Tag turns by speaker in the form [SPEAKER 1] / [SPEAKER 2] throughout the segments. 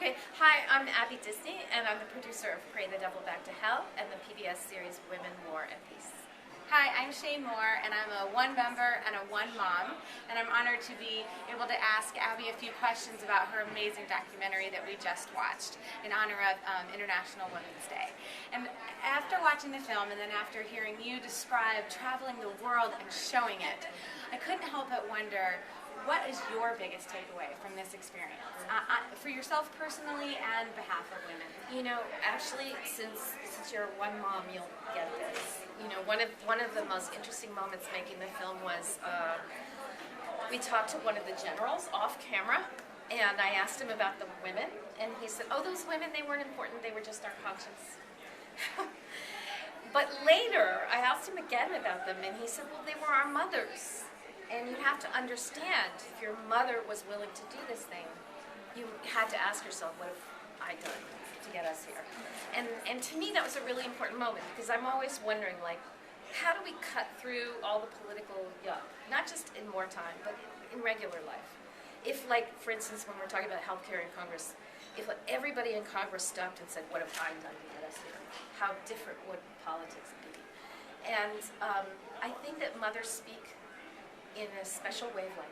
[SPEAKER 1] Okay, hi, I'm Abby Disney, and I'm the producer of Pray the Devil Back to Hell and the PBS series Women, War, and Peace.
[SPEAKER 2] Hi, I'm Shayne Moore, and I'm a one member and a one mom, and I'm honored to be able to ask Abby a few questions about her amazing documentary that we just watched in honor of International Women's Day. And after watching the film, and then after hearing you describe traveling the world and showing it, I couldn't help but wonder, what is your biggest takeaway from this experience, for yourself personally and behalf of women?
[SPEAKER 1] You know, actually, since you're one mom, you'll get this. You know, one of the most interesting moments making the film was we talked to one of the generals off camera, and I asked him about the women, and he said, "Oh, those women, they weren't important. They were just our conscience." But later, I asked him again about them, and he said, "Well, they were our mothers." And you have to understand, if your mother was willing to do this thing, you had to ask yourself, what have I done to get us here? And to me, that was a really important moment, because I'm always wondering, like, how do we cut through all the political yuck? Not just in wartime, but in regular life. If, like, for instance, when we're talking about healthcare in Congress, if like, everybody in Congress stopped and said, what have I done to get us here? How different would politics be? And I think that mothers speak in a special wavelength.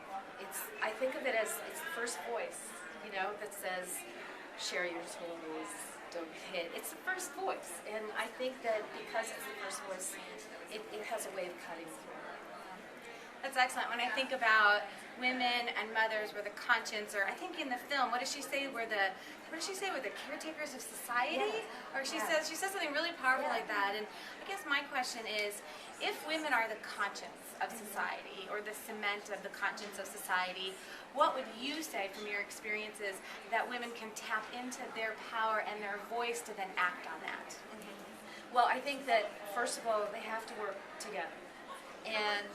[SPEAKER 1] I think of it as it's the first voice, you know, that says, share your toys, don't hit. It's the first voice, and I think that because it's the first voice, it has a way of cutting through.
[SPEAKER 2] That's excellent. When I think about women and mothers were the conscience, or I think in the film, what does she say? We're the caretakers of society?
[SPEAKER 1] Yeah.
[SPEAKER 2] Or she says something really powerful like that. And I guess my question is, if women are the conscience of society, or the cement of the conscience of society, what would you say from your experiences that women can tap into their power and their voice to then act on that?
[SPEAKER 1] Mm-hmm. Well, I think that, first of all, they have to work together. And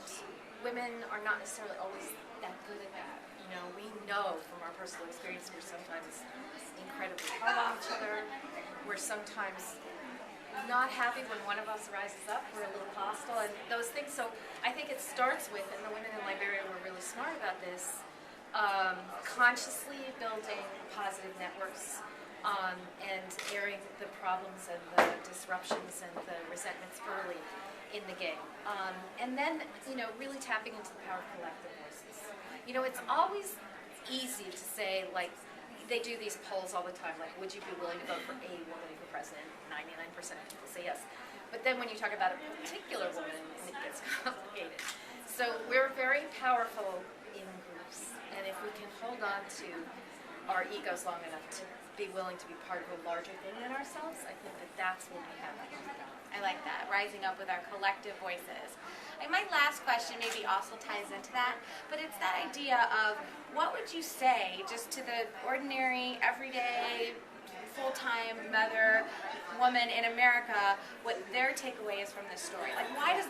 [SPEAKER 1] women are not necessarily always that good at that. You know, we know from our personal experience we're sometimes incredibly hard on each other. We're sometimes not happy when one of us rises up. We're a little hostile and those things. So I think it starts with, and the women in Liberia were really smart about this, consciously building positive networks and airing the problems and the disruptions and the resentments early in the game. And then, you know, really tapping into the power of collective voices. You know, it's always easy to say, like, they do these polls all the time, like, would you be willing to vote for a woman for president? 99% of people say yes. But then when you talk about a particular woman, it gets complicated. So we're very powerful in groups, and if we can hold on to our egos long enough to be willing to be part of a larger thing than ourselves, I think that that's when we have that.
[SPEAKER 2] I like that, rising up with our collective voices. And my last question maybe also ties into that, but it's that idea of, what would you say just to the ordinary, everyday, full-time mother, woman in America, what their takeaway is from this story? Like, why does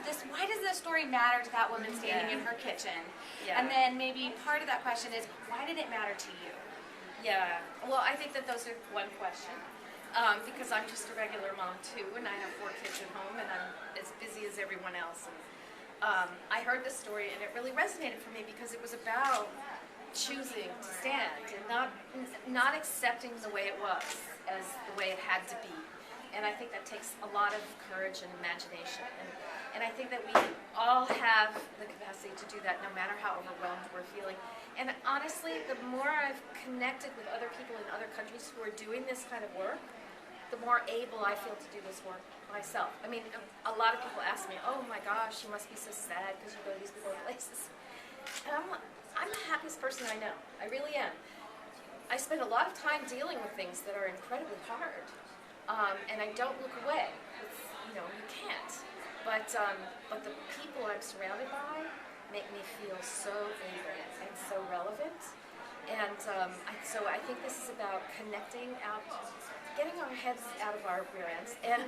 [SPEAKER 2] this story matter to that woman standing in her kitchen?
[SPEAKER 1] Yeah.
[SPEAKER 2] And then maybe part of that question is, why did it matter to you?
[SPEAKER 1] Yeah, well, I think that those are one question. Because I'm just a regular mom too, and I have 4 kids at home, and I'm as busy as everyone else. And, I heard this story, and it really resonated for me because it was about choosing to stand and not accepting the way it was as the way it had to be. And I think that takes a lot of courage and imagination. And I think that we all have the capacity to do that, no matter how overwhelmed we're feeling. And honestly, the more I've connected with other people in other countries who are doing this kind of work, the more able I feel to do this work myself. I mean, a lot of people ask me, oh my gosh, you must be so sad because you go to these poor places. And I'm the happiest person I know. I really am. I spend a lot of time dealing with things that are incredibly hard. And I don't look away. It's, you know, you can't. But the people I'm surrounded by make me feel so able and so relevant. And so I think this is about connecting out, getting our heads out of our rear ends, and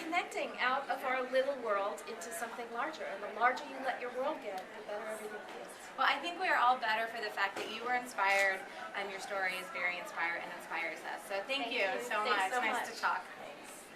[SPEAKER 1] connecting out of our little world into something larger. And the larger you let your world get, the better everything feels.
[SPEAKER 2] Well, I think we are all better for the fact that you were inspired, and your story is very inspiring and inspires us. So thank you so much.
[SPEAKER 1] Thanks so
[SPEAKER 2] nice
[SPEAKER 1] much.
[SPEAKER 2] to talk.